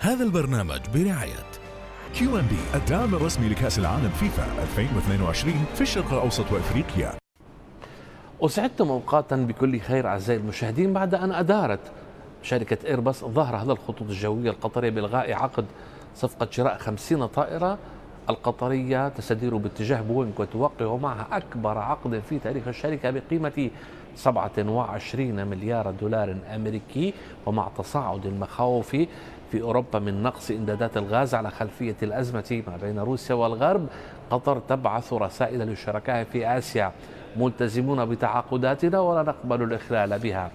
هذا البرنامج برعاية QNB الدعم الرسمي لكأس العالم فيفا 2022 في الشرق الأوسط وإفريقيا. أسعدتم أوقاتا بكل خير أعزائي المشاهدين بعد أن أدارت شركة إيرباص ظهر هذا الخطوط الجوية القطرية بإلغاء عقد صفقة شراء 50 طائرة القطرية تستدير باتجاه بوينغ وتوقع معها أكبر عقد في تاريخ الشركة بقيمة 27 مليار دولار أمريكي. ومع تصاعد المخاوف في أوروبا من نقص إمدادات الغاز على خلفية الأزمة ما بين روسيا والغرب، قطر تبعث رسائل لشركائها في آسيا: ملتزمون بتعاقداتنا ولا نقبل الإخلال بها.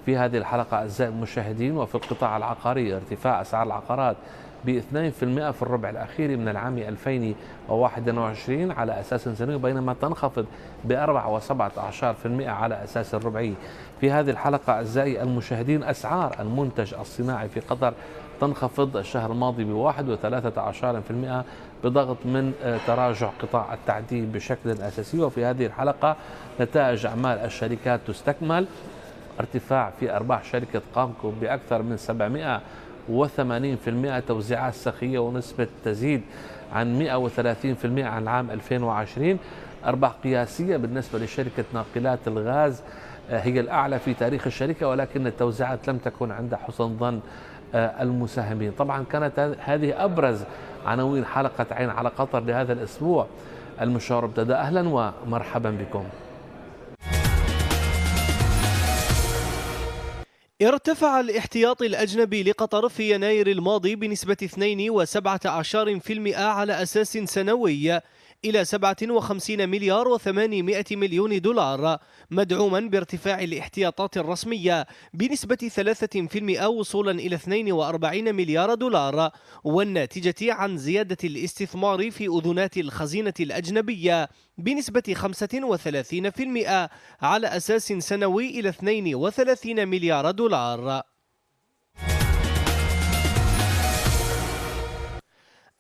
في هذه الحلقة أعزائي المشاهدين، وفي القطاع العقاري ارتفاع أسعار العقارات ب 2% في الربع الأخير من العام 2021 على أساس سنوي، بينما تنخفض ب 4.17% على أساس ربعي. في هذه الحلقة أعزائي المشاهدين، أسعار المنتج الصناعي في قطر تنخفض الشهر الماضي ب1.13% بضغط من تراجع قطاع التعدين بشكل أساسي. وفي هذه الحلقة نتائج أعمال الشركات تستكمل، ارتفاع في أرباح شركة قامكو بأكثر من 780%، توزيعات سخية ونسبة تزيد عن 130% عن العام 2020. أرباح قياسية بالنسبة لشركة ناقلات الغاز هي الأعلى في تاريخ الشركة، ولكن التوزيعات لم تكن عند حسن ظن المساهمين. طبعا كانت هذه أبرز عناوين حلقة عين على قطر لهذا الأسبوع. المشوار ابتدأ، أهلا ومرحبا بكم. ارتفع الاحتياطي الأجنبي لقطر في يناير الماضي بنسبة 2.17% على أساس سنوي إلى 57 مليار و800 مليون دولار، مدعوما بارتفاع الاحتياطات الرسمية بنسبة 3% وصولا إلى 42 مليار دولار، والناتجة عن زيادة الاستثمار في أذونات الخزينة الأجنبية بنسبة 35% على أساس سنوي إلى 32 مليار دولار.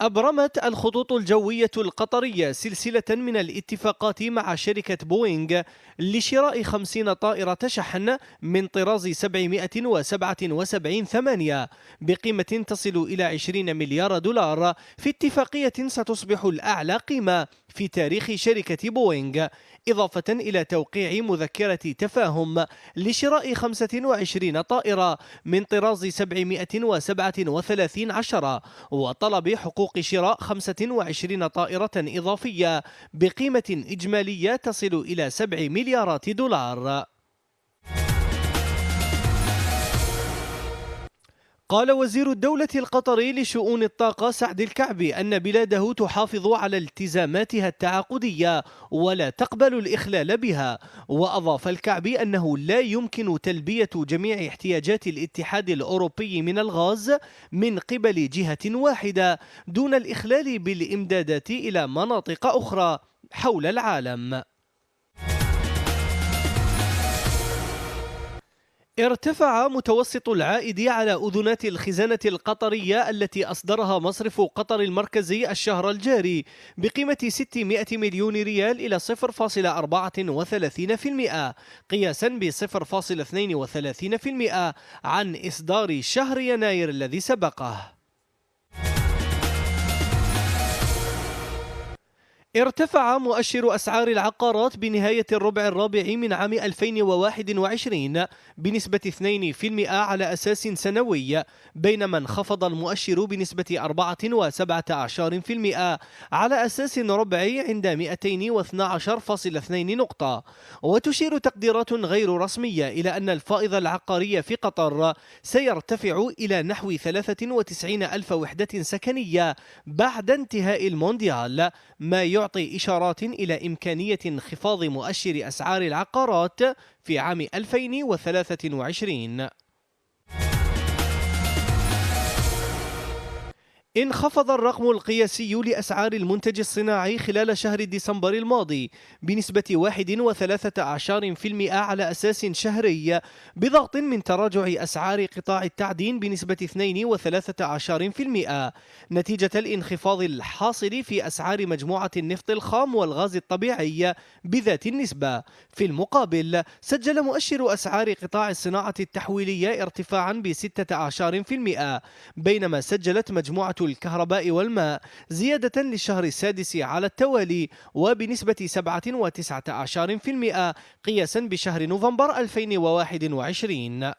أبرمت الخطوط الجوية القطرية سلسلة من الاتفاقات مع شركة بوينغ لشراء 50 طائرة شحن من طراز 777-8 بقيمة تصل إلى 20 مليار دولار، في اتفاقية ستصبح الأعلى قيمة في تاريخ شركة بوينغ، إضافة إلى توقيع مذكرة تفاهم لشراء 25 طائرة من طراز 737-10 وطلب حقوق شراء 25 طائرة إضافية بقيمة إجمالية تصل إلى 7 مليارات دولار. قال وزير الدولة القطري لشؤون الطاقة سعد الكعبي أن بلاده تحافظ على التزاماتها التعاقدية ولا تقبل الإخلال بها. وأضاف الكعبي أنه لا يمكن تلبية جميع احتياجات الاتحاد الأوروبي من الغاز من قبل جهة واحدة دون الإخلال بالإمدادات إلى مناطق أخرى حول العالم. ارتفع متوسط العائد على أذونات الخزانة القطرية التي أصدرها مصرف قطر المركزي الشهر الجاري بقيمة 600 مليون ريال إلى 0.34%، قياسا ب 0.32% عن إصدار شهر يناير الذي سبقه. ارتفع مؤشر أسعار العقارات بنهاية الربع الرابع من عام 2021 بنسبة 2% على أساس سنوي، بينما انخفض المؤشر بنسبة 4.17% على أساس ربعي عند 212.2 نقطة. وتشير تقديرات غير رسمية إلى أن الفائض العقاري في قطر سيرتفع إلى نحو 93 ألف وحدة سكنية بعد انتهاء المونديال، ما يعطي إشارات إلى إمكانية انخفاض مؤشر أسعار العقارات في عام 2023. انخفض الرقم القياسي لأسعار المنتج الصناعي خلال شهر ديسمبر الماضي بنسبة 1.13% على أساس شهري، بضغط من تراجع أسعار قطاع التعدين بنسبة 2.13%، نتيجة الانخفاض الحاصل في أسعار مجموعة النفط الخام والغاز الطبيعي بذات النسبة. في المقابل، سجل مؤشر أسعار قطاع الصناعة التحويلية ارتفاعا ب 16%، بينما سجلت مجموعة الكهرباء والماء زيادة للشهر السادس على التوالي وبنسبة 7.19% قياسا بشهر نوفمبر 2021.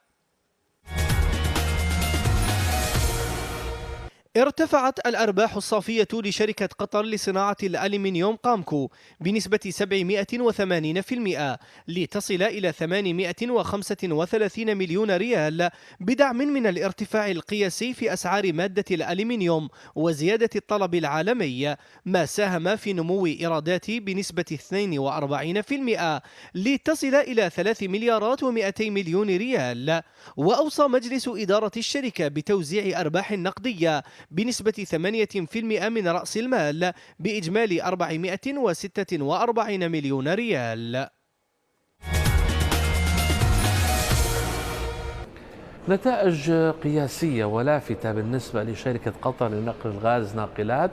ارتفعت الأرباح الصافية لشركة قطر لصناعة الألمنيوم قامكو بنسبة 780% لتصل إلى 835 مليون ريال، بدعم من الارتفاع القياسي في أسعار مادة الألمنيوم وزيادة الطلب العالمي، ما ساهم في نمو إيرادات بنسبة 42% لتصل إلى 3 مليارات و200 مليون ريال. وأوصى مجلس إدارة الشركة بتوزيع أرباح نقدية بنسبة 8% من رأس المال بإجمالي 446 مليون ريال. نتائج قياسية ولافتة بالنسبة لشركة قطر لنقل الغاز ناقلات،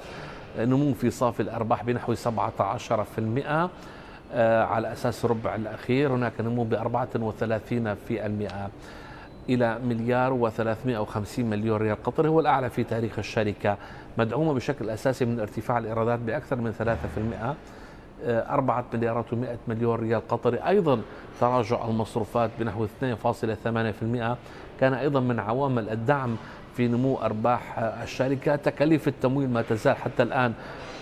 نمو في صافي الأرباح بنحو 17% على أساس الربع الأخير، هناك نمو ب 34% إلى مليار و350 مليون ريال قطري، هو الأعلى في تاريخ الشركة، مدعومة بشكل أساسي من ارتفاع الإيرادات بأكثر من 3%، 4 مليارات و100 مليون ريال قطري. أيضا تراجع المصروفات بنحو 2.8% كان أيضا من عوامل الدعم في نمو أرباح الشركة. تكاليف التمويل ما تزال حتى الآن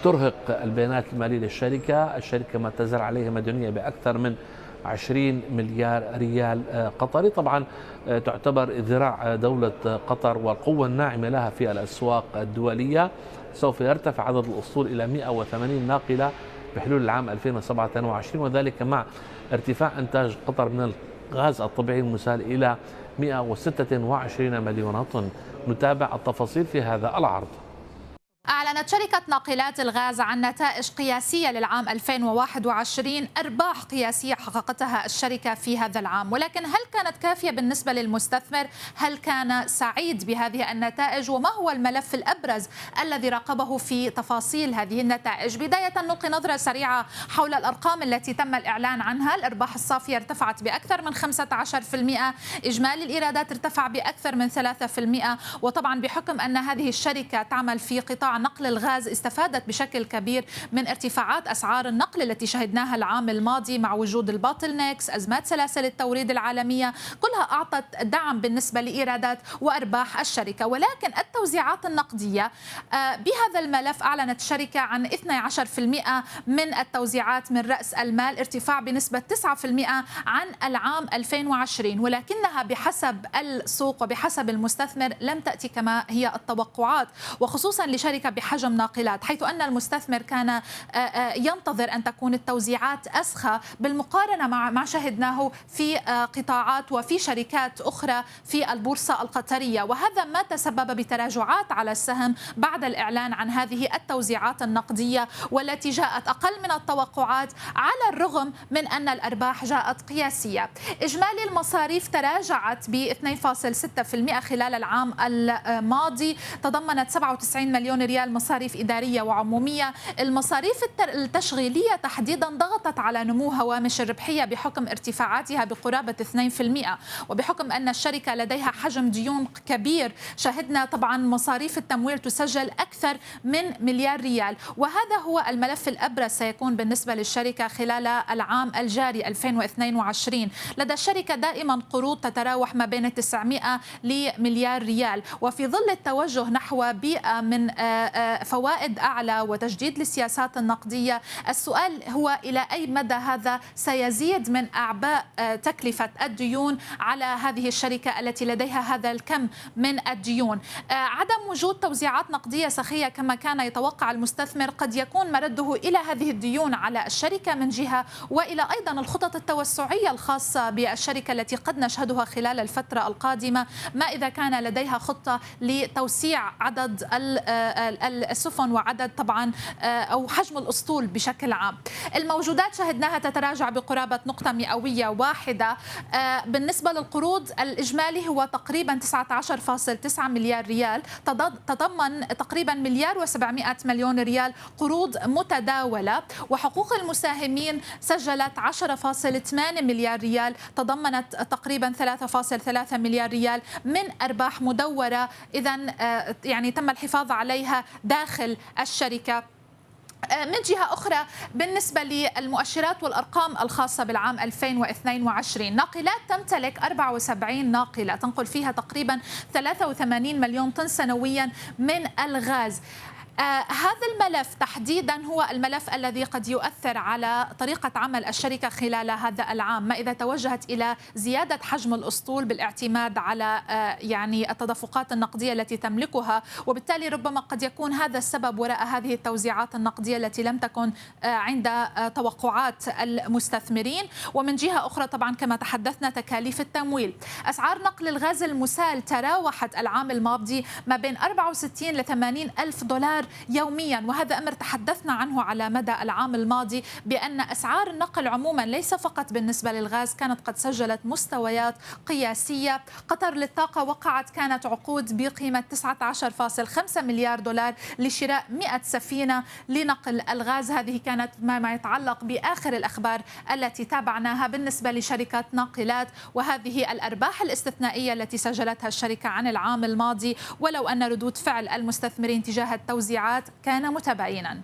ترهق البيانات المالية للشركة، الشركة ما تزال عليها مديونية بأكثر من 20 مليار ريال قطري. طبعا تعتبر ذراع دولة قطر والقوة الناعمة لها في الأسواق الدولية. سوف يرتفع عدد الأسطول إلى 180 ناقلة بحلول العام 2027، وذلك مع ارتفاع إنتاج قطر من الغاز الطبيعي المسال إلى 126 مليون طن. نتابع التفاصيل في هذا العرض. أعلنت شركة ناقلات الغاز عن نتائج قياسية للعام 2021، أرباح قياسية حققتها الشركة في هذا العام، ولكن هل كانت كافية بالنسبة للمستثمر؟ هل كان سعيد بهذه النتائج؟ وما هو الملف الأبرز الذي راقبه في تفاصيل هذه النتائج؟ بداية نلقي نظرة سريعة حول الأرقام التي تم الإعلان عنها. الأرباح الصافية ارتفعت بأكثر من 15%، إجمالي الإيرادات ارتفع بأكثر من 3%، وطبعا بحكم أن هذه الشركة تعمل في قطاع نقل الغاز استفادت بشكل كبير من ارتفاعات أسعار النقل التي شهدناها العام الماضي مع وجود الباتل نيكس، أزمات سلاسل التوريد العالمية، كلها أعطت دعم بالنسبة لإيرادات وأرباح الشركة. ولكن التوزيعات النقدية بهذا الملف أعلنت الشركة عن 12% من التوزيعات من رأس المال، ارتفاع بنسبة 9% عن العام 2020، ولكنها بحسب السوق وبحسب المستثمر لم تأتي كما هي التوقعات، وخصوصا لشركة بحجم ناقلات، حيث أن المستثمر كان ينتظر أن تكون التوزيعات أسخى بالمقارنة مع ما شهدناه في قطاعات وفي شركات أخرى في البورصة القطرية، وهذا ما تسبب بتراجعات على السهم بعد الإعلان عن هذه التوزيعات النقدية والتي جاءت أقل من التوقعات على الرغم من أن الأرباح جاءت قياسية. إجمالي المصاريف تراجعت ب 2.6% خلال العام الماضي، تضمنت 97 مليون ريال مصاريف إدارية وعمومية. المصاريف التشغيلية تحديدا ضغطت على نمو هوامش الربحية بحكم ارتفاعاتها بقرابة 2%، وبحكم أن الشركة لديها حجم ديون كبير شهدنا طبعا مصاريف التمويل تسجل أكثر من مليار ريال، وهذا هو الملف الأبرز سيكون بالنسبة للشركة خلال العام الجاري 2022. لدى الشركة دائما قروض تتراوح ما بين 900 لمليار ريال، وفي ظل التوجه نحو بيئة من فوائد أعلى وتجديد للسياسات النقدية. السؤال هو إلى أي مدى هذا سيزيد من أعباء تكلفة الديون على هذه الشركة التي لديها هذا الكم من الديون. عدم وجود توزيعات نقدية سخية كما كان يتوقع المستثمر قد يكون مرده إلى هذه الديون على الشركة من جهة، وإلى أيضا الخطط التوسعية الخاصة بالشركة التي قد نشهدها خلال الفترة القادمة، ما إذا كان لديها خطة لتوسيع عدد السفن وعدد طبعا أو حجم الأسطول بشكل عام. الموجودات شهدناها تتراجع بقرابة نقطة مئوية واحدة. بالنسبة للقروض الإجمالي هو تقريبا 19.9 مليار ريال، تضمن تقريبا مليار و700 مليون ريال قروض متداولة، وحقوق المساهمين سجلت 10.8 مليار ريال، تضمنت تقريبا 3.3 مليار ريال من أرباح مدورة، إذن يعني تم الحفاظ عليها داخل الشركة. من جهة أخرى بالنسبة للمؤشرات والأرقام الخاصة بالعام 2022، ناقلات تمتلك 74 ناقلة تنقل فيها تقريبا 83 مليون طن سنويا من الغاز. هذا الملف تحديدا هو الملف الذي قد يؤثر على طريقة عمل الشركة خلال هذا العام، ما إذا توجهت إلى زيادة حجم الأسطول بالاعتماد على يعني التدفقات النقدية التي تملكها، وبالتالي ربما قد يكون هذا السبب وراء هذه التوزيعات النقدية التي لم تكن عند توقعات المستثمرين. ومن جهة أخرى طبعا كما تحدثنا تكاليف التمويل. أسعار نقل الغاز المسال تراوحت العام الماضي ما بين 64 ل 80 ألف دولار يوميا، وهذا أمر تحدثنا عنه على مدى العام الماضي بأن أسعار النقل عموما ليس فقط بالنسبة للغاز كانت قد سجلت مستويات قياسية. قطر للطاقة وقعت كانت عقود بقيمة 19.5 مليار دولار لشراء 100 سفينة لنقل الغاز. هذه كانت ما يتعلق بآخر الأخبار التي تابعناها بالنسبة لشركة ناقلات، وهذه الأرباح الاستثنائية التي سجلتها الشركة عن العام الماضي، ولو أن ردود فعل المستثمرين تجاه التوزيعات كان متباينا.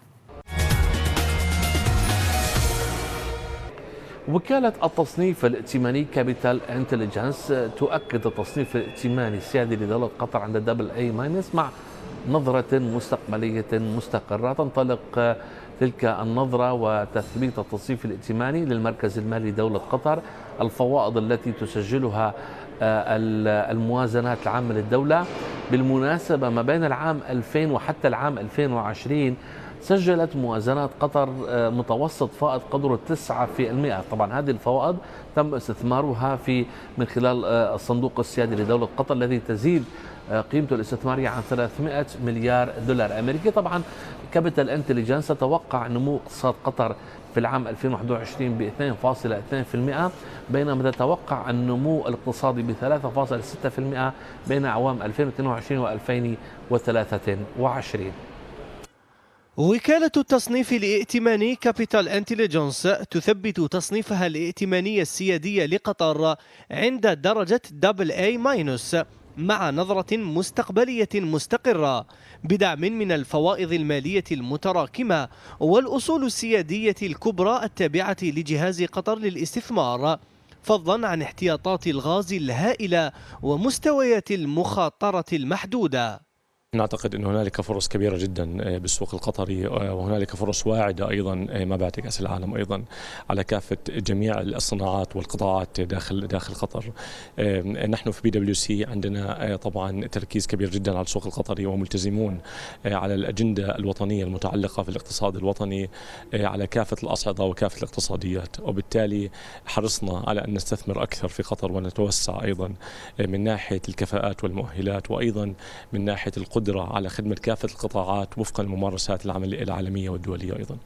وكالة التصنيف الائتماني كابيتال انتليجنس تؤكد التصنيف الائتماني السيادي لدولة قطر عند AA- مع نظرة مستقبلية مستقرة. تنطلق تلك النظرة وتثبيت التصنيف الائتماني للمركز المالي لدولة قطر الفوائض التي تسجلها الموازنات العامة للدولة. بالمناسبة ما بين العام 2000 وحتى العام 2020 سجلت موازنات قطر متوسط فائض قدره 9%. طبعا هذه الفوائد تم استثمارها من خلال الصندوق السيادي لدولة قطر الذي تزيد قيمته الاستثمارية عن 300 مليار دولار أمريكي. طبعا كابيتال انتليجنس تتوقع نمو اقتصاد قطر في العام 2021 ب 2.2%، بينما تتوقع النمو الاقتصادي ب 3.6% بين أعوام 2022 و 2023. وكالة التصنيف الائتماني كابيتال انتليجنس تثبت تصنيفها الائتماني السيادي لقطر عند درجة AA- مع نظرة مستقبلية مستقرة بدعم من الفوائض المالية المتراكمة والأصول السيادية الكبرى التابعة لجهاز قطر للاستثمار، فضلا عن احتياطات الغاز الهائلة ومستويات المخاطرة المحدودة. نعتقد أن هنالك فرص كبيرة جدا بالسوق القطري، وهنالك فرص واعدة أيضا ما بعد كأس العالم أيضا على كافة جميع الصناعات والقطاعات داخل قطر. نحن في BWC عندنا طبعا تركيز كبير جدا على السوق القطري وملتزمون على الأجندة الوطنية المتعلقة في الاقتصاد الوطني على كافة الأصعدة وكافة الاقتصاديات، وبالتالي حرصنا على أن نستثمر أكثر في قطر ونتوسع أيضا من ناحية الكفاءات والمؤهلات، وأيضا من ناحية القدرة على خدمة كافة القطاعات وفقا لممارسات العالمية والدولية أيضا.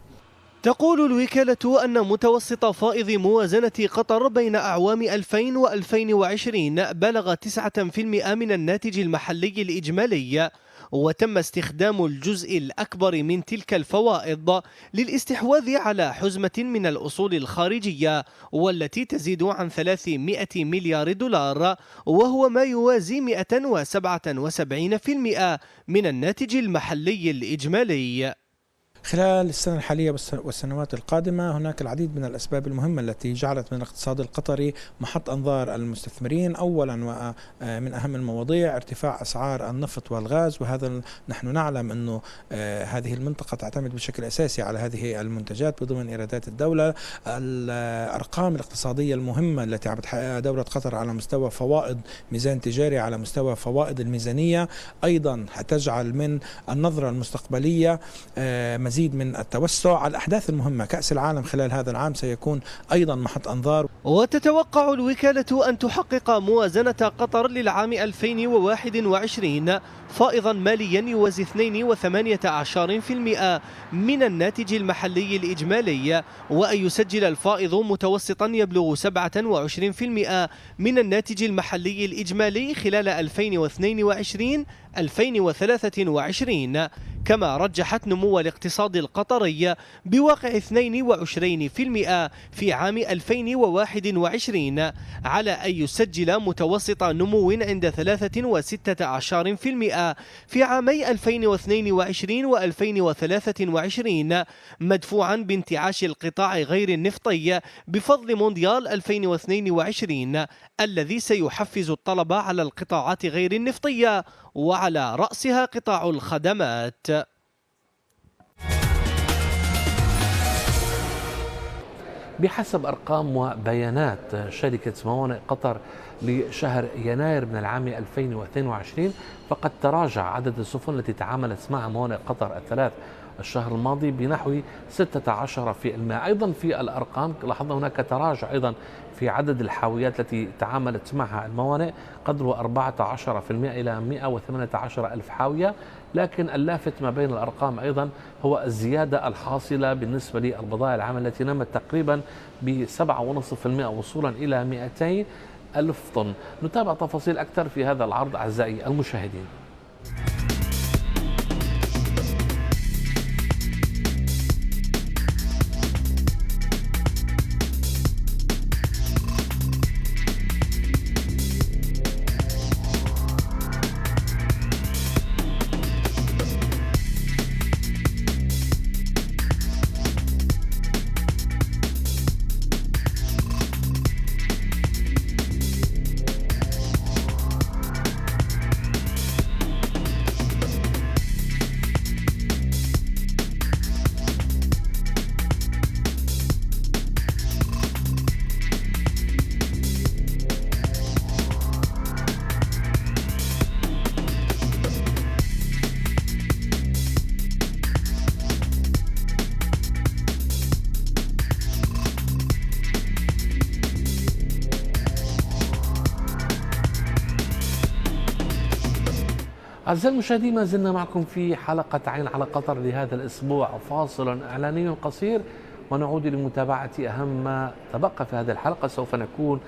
تقول الوكالة أن متوسط فائض موازنة قطر بين أعوام 2000 و 2020 بلغ 9% من الناتج المحلي الإجمالي، وتم استخدام الجزء الأكبر من تلك الفوائض للاستحواذ على حزمة من الأصول الخارجية والتي تزيد عن 300 مليار دولار، وهو ما يوازي 177% من الناتج المحلي الإجمالي. خلال السنة الحالية والسنوات القادمة هناك العديد من الأسباب المهمة التي جعلت من الاقتصاد القطري محط أنظار المستثمرين. أولا ومن أهم المواضيع ارتفاع أسعار النفط والغاز، وهذا نحن نعلم أنه هذه المنطقة تعتمد بشكل أساسي على هذه المنتجات بضمن إيرادات الدولة. الأرقام الاقتصادية المهمة التي عم بتحققها دولة قطر على مستوى فوائد ميزان تجاري، على مستوى فوائد الميزانية، أيضا تجعل من النظرة المستقبلية مزيد من التوسع. الأحداث المهمة كأس العالم خلال هذا العام سيكون أيضا محط أنظار. وتتوقع الوكالة أن تحقق موازنة قطر للعام 2021 فائضا ماليا يوازي 2.18% من الناتج المحلي الإجمالي، وأن يسجل الفائض متوسطا يبلغ 27% من الناتج المحلي الإجمالي خلال 2022-2023، كما رجحت نمو الاقتصاد القطري بواقع 22% في عام 2021 على أن يسجل متوسط نمو عند 13.16% في عامي 2022 و2023، مدفوعا بانتعاش القطاع غير النفطي بفضل مونديال 2022 الذي سيحفز الطلب على القطاعات غير النفطية وعلى رأسها قطاع الخدمات. بحسب أرقام وبيانات شركة موانئ قطر لشهر يناير من العام 2022، فقد تراجع عدد السفن التي تعاملت مع موانئ قطر الثلاث الشهر الماضي بنحو 16%. أيضا في الأرقام لاحظنا هناك تراجع أيضا في عدد الحاويات التي تعاملت معها الموانئ قدره 14% إلى 118 ألف حاوية. لكن اللافت ما بين الأرقام أيضا هو الزيادة الحاصلة بالنسبة للبضائع العامة التي نمت تقريبا ب7.5% وصولا إلى 200 ألف طن. نتابع تفاصيل أكثر في هذا العرض أعزائي المشاهدين. أعزائي المشاهدين، ما زلنا معكم في حلقة عين على قطر لهذا الأسبوع. فاصل إعلاني قصير ونعود لمتابعة أهم ما تبقى في هذه الحلقة. سوف نكون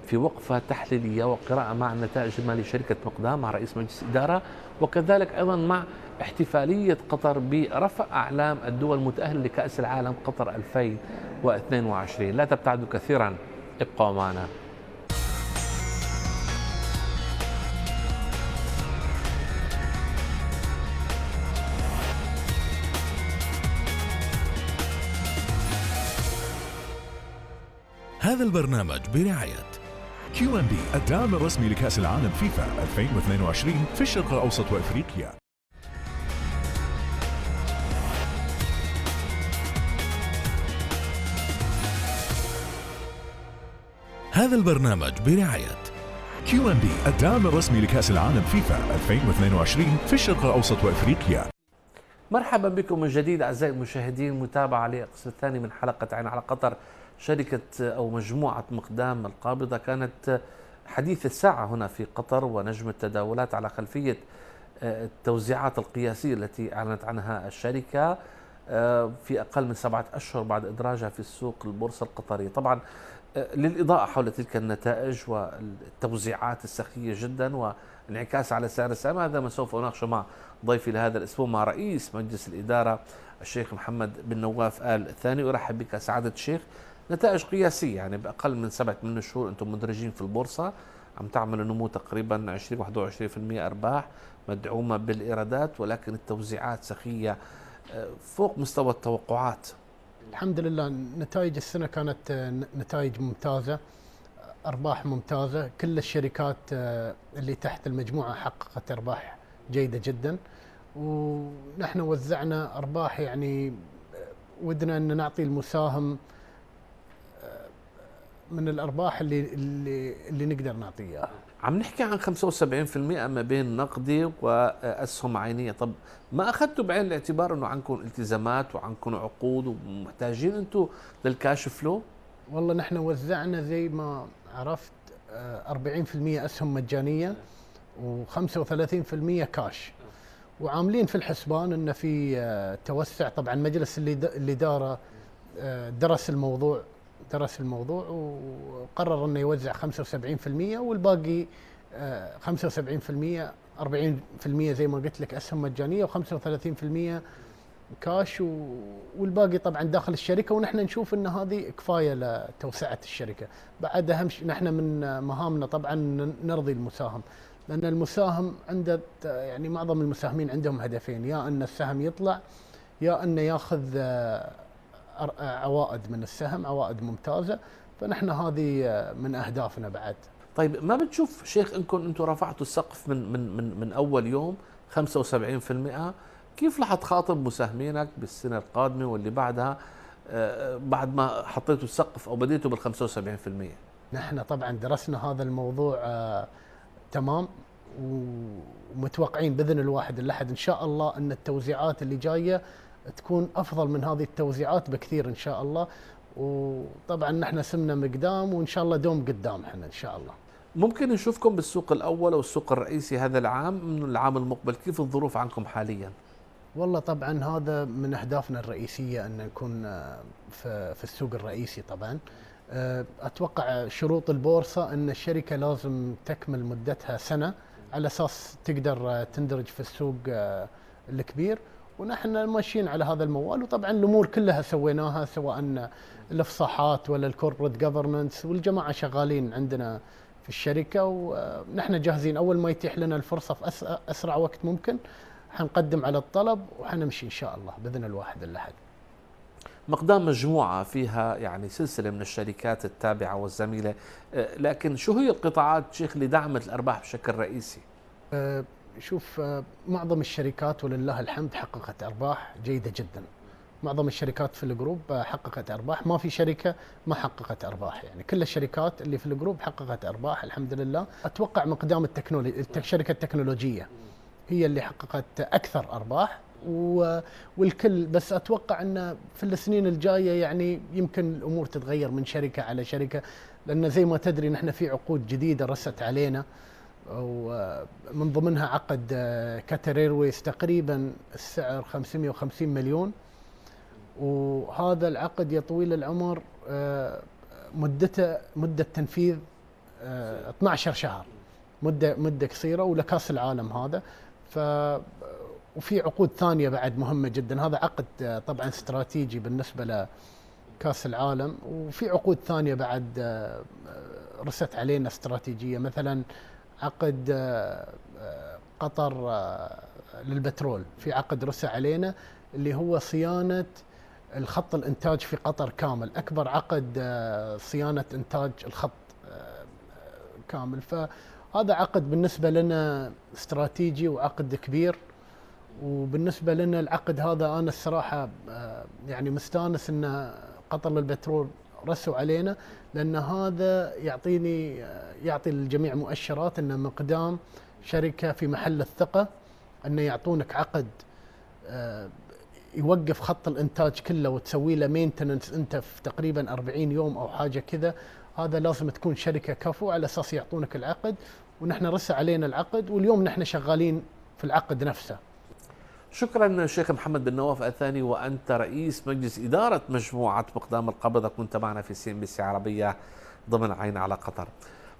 في وقفة تحليلية وقراءة مع النتائج المالية لشركة مقدام مع رئيس مجلس الإدارة، وكذلك أيضا مع احتفالية قطر برفع أعلام الدول المتأهلة لكأس العالم قطر 2022. لا تبتعدوا كثيرا، ابقوا معنا. هذا البرنامج برعاية QNB الدعم الرسمي لكأس العالم فيفا 2022 في الشرق الأوسط وأفريقيا. هذا البرنامج برعاية QNB الدعم الرسمي لكأس العالم فيفا 2022 في الشرق الأوسط وأفريقيا. مرحبا بكم من جديد أعزائي المشاهدين، متابعة للقسم الثاني من حلقة عين على قطر. شركة أو مجموعة مقدام القابضة كانت حديث الساعة هنا في قطر ونجم التداولات على خلفية التوزيعات القياسية التي أعلنت عنها الشركة في أقل من 7 أشهر بعد إدراجها في السوق البورصة القطرية. طبعا للإضاءة حول تلك النتائج والتوزيعات السخية جدا وانعكاس على سعر السهم، هذا ما سوف أناقشه مع ضيفي لهذا الأسبوع مع رئيس مجلس الإدارة الشيخ محمد بن نواف آل الثاني. أرحب بك سعادة الشيخ. نتائج قياسية يعني بأقل من 7 شهور أنتم مدرجين في البورصة، عم تعملوا نمو تقريبا 20-21% أرباح مدعومة بالإيرادات، ولكن التوزيعات سخية فوق مستوى التوقعات. الحمد لله نتائج السنة كانت نتائج ممتازة، أرباح ممتازة. كل الشركات اللي تحت المجموعة حققت أرباح جيدة جدا، ونحن وزعنا أرباح يعني ودنا أن نعطي المساهم من الأرباح اللي نقدر نعطيها. عم نحكي عن 75% ما بين نقدي وأسهم عينية. طب ما أخذتوا بعين الاعتبار أنه عندكم التزامات وعندكم عقود ومحتاجين أنتم للكاش فلو؟ والله نحن وزعنا زي ما عرفت 40% أسهم مجانية و35% كاش، وعاملين في الحسبان أن في توسع. طبعا مجلس الإدارة درس الموضوع وقرر أنه يوزع 75%، والباقي 75% 40% زي ما قلت لك أسهم مجانية و35% كاش، والباقي طبعا داخل الشركة. ونحن نشوف أن هذه كفاية لتوسعة الشركة. بعد أهم شيء نحن من مهامنا طبعا نرضي المساهم، لأن المساهم عنده يعني معظم المساهمين عندهم هدفين: يا أن السهم يطلع، يا أن ياخذ عوائد من السهم، عوائد ممتازة. فنحن هذه من أهدافنا بعد. طيب ما بتشوف شيخ انتم رفعتوا السقف من اول يوم 75%، كيف رح تخاطب مساهمينك بالسنة القادمة واللي بعدها بعد ما حطيتوا السقف او بديتوا بال 75%؟ نحن طبعا درسنا هذا الموضوع تمام، ومتوقعين بإذن الواحد الأحد إن شاء الله أن التوزيعات اللي جاية تكون أفضل من هذه التوزيعات بكثير إن شاء الله. وطبعا نحن سمنا مقدام، وإن شاء الله دوم قدام احنا إن شاء الله. ممكن نشوفكم بالسوق الأول أو السوق الرئيسي هذا العام من العام المقبل، كيف الظروف عندكم حاليا؟ والله طبعا هذا من أهدافنا الرئيسية أن نكون في السوق الرئيسي. طبعا أتوقع شروط البورصة أن الشركة لازم تكمل مدتها سنة على أساس تقدر تندرج في السوق الكبير، ونحن ماشيين على هذا الموال. وطبعا الأمور كلها سويناها، سواء الإفصاحات ولا الكوربريت جفرننس، والجماعة شغالين عندنا في الشركة، ونحن جاهزين. أول ما يتيح لنا الفرصة في أسرع وقت ممكن حنقدم على الطلب وحنمشي إن شاء الله بإذن الواحد الأحد. مقدام مجموعة فيها يعني سلسلة من الشركات التابعة والزميلة، لكن شو هي القطاعات شيخ اللي دعمت الأرباح بشكل رئيسي؟ شوف، معظم الشركات ولله الحمد حققت أرباح جيدة جدا. معظم الشركات في الجروب حققت أرباح، ما في شركة ما حققت أرباح، يعني كل الشركات اللي في الجروب حققت أرباح الحمد لله. أتوقع مقدام الشركة التكنولوجية هي اللي حققت أكثر أرباح، والكل. بس أتوقع أن في السنين الجاية يعني يمكن الأمور تتغير من شركة على شركة، لأن زي ما تدري نحن في عقود جديدة رست علينا، ومن ضمنها عقد كاتر ايرويز تقريبا السعر 550 مليون، وهذا العقد يا طويل العمر مدة تنفيذ 12 شهر، مدة قصيرة، ولكاس العالم هذا. وفي عقود ثانية بعد مهمة جدا. هذا عقد طبعا استراتيجي بالنسبة لكاس العالم، وفي عقود ثانية بعد رست علينا استراتيجية، مثلا عقد قطر للبترول، في عقد رسى علينا اللي هو صيانة الخط الإنتاج في قطر كامل، أكبر عقد صيانة إنتاج الخط كامل. فهذا عقد بالنسبة لنا استراتيجي وعقد كبير. وبالنسبة لنا العقد هذا أنا الصراحة يعني مستانس أن قطر للبترول رسوا علينا، لأن هذا يعطي الجميع مؤشرات أن مقدام شركة في محل الثقة، أن يعطونك عقد يوقف خط الإنتاج كله وتسوي له مينتننس أنت في تقريبا 40 يوم أو حاجة كذا. هذا لازم تكون شركة كفو على أساس يعطونك العقد، ونحن رسى علينا العقد، واليوم نحن شغالين في العقد نفسه. شكرا شيخ محمد بن نواف الثاني، وأنت رئيس مجلس إدارة مجموعة مقدام القبضة، كنت معنا في CNBC عربية ضمن عين على قطر.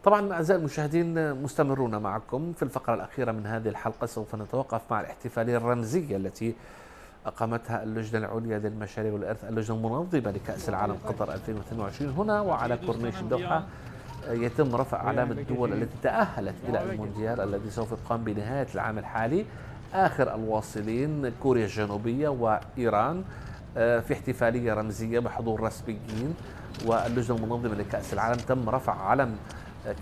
طبعا أعزائي المشاهدين مستمرون معكم في الفقرة الأخيرة من هذه الحلقة. سوف نتوقف مع الاحتفالية الرمزية التي أقامتها اللجنة العليا للمشاريع والإرث، اللجنة المنظمة لكأس العالم قطر 2022 هنا وعلى كورنيش الدوحة. يتم رفع علامة الدول التي تأهلت إلى المونديال الذي سوف يقام بنهاية العام الحالي آخر الواصلين كوريا الجنوبية وإيران في احتفالية رمزية بحضور رسميين واللجنة المنظمة لكأس العالم. تم رفع علم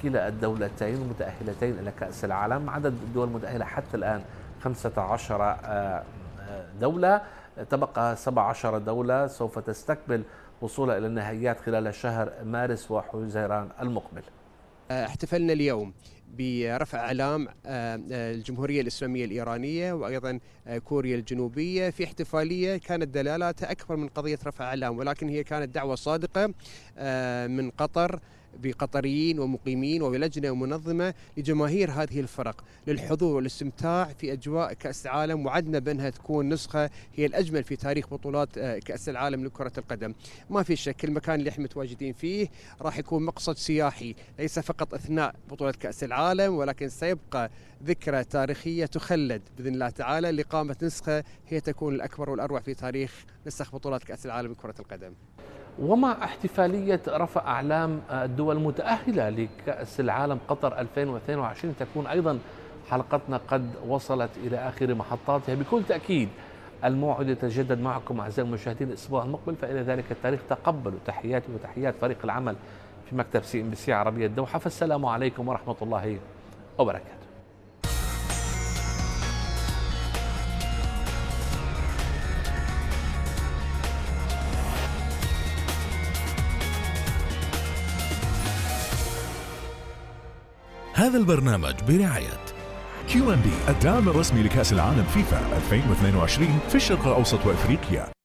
كلا الدولتين المتأهلتين إلى كأس العالم. عدد الدول المتأهلة حتى الآن 15 دولة، تبقى 17 دولة سوف تستكمل وصولها إلى النهائيات خلال شهر مارس وحزيران المقبل. احتفلنا اليوم برفع علام الجمهورية الإسلامية الإيرانية وأيضا كوريا الجنوبية في احتفالية كانت دلالاتها أكبر من قضية رفع علام، ولكن هي كانت دعوة صادقة من قطر بقطريين ومقيمين وبلجنة ومنظمة لجماهير هذه الفرق للحضور والاستمتاع في أجواء كأس العالم. وعدنا بأنها تكون نسخة هي الأجمل في تاريخ بطولات كأس العالم لكرة القدم. ما في شك المكان اللي احنا متواجدين فيه راح يكون مقصد سياحي ليس فقط أثناء بطولة كأس العالم، ولكن سيبقى ذكرى تاريخية تخلد بإذن الله تعالى لإقامة نسخة هي تكون الأكبر والأروع في تاريخ نسخ بطولات كأس العالم لكرة القدم. ومع احتفالية رفع أعلام الدول المتأهلة لكأس العالم قطر 2022 تكون أيضا حلقتنا قد وصلت إلى آخر محطاتها. بكل تأكيد الموعد يتجدد معكم أعزائي المشاهدين الأسبوع المقبل، فإلى ذلك التاريخ تقبلوا تحياتي وتحيات فريق العمل في مكتب CNBC عربية الدوحة، فالسلام عليكم ورحمة الله وبركاته. هذا البرنامج برعاية QMB الدعم الرسمي لكأس العالم فيفا 2022 في الشرق الأوسط وإفريقيا.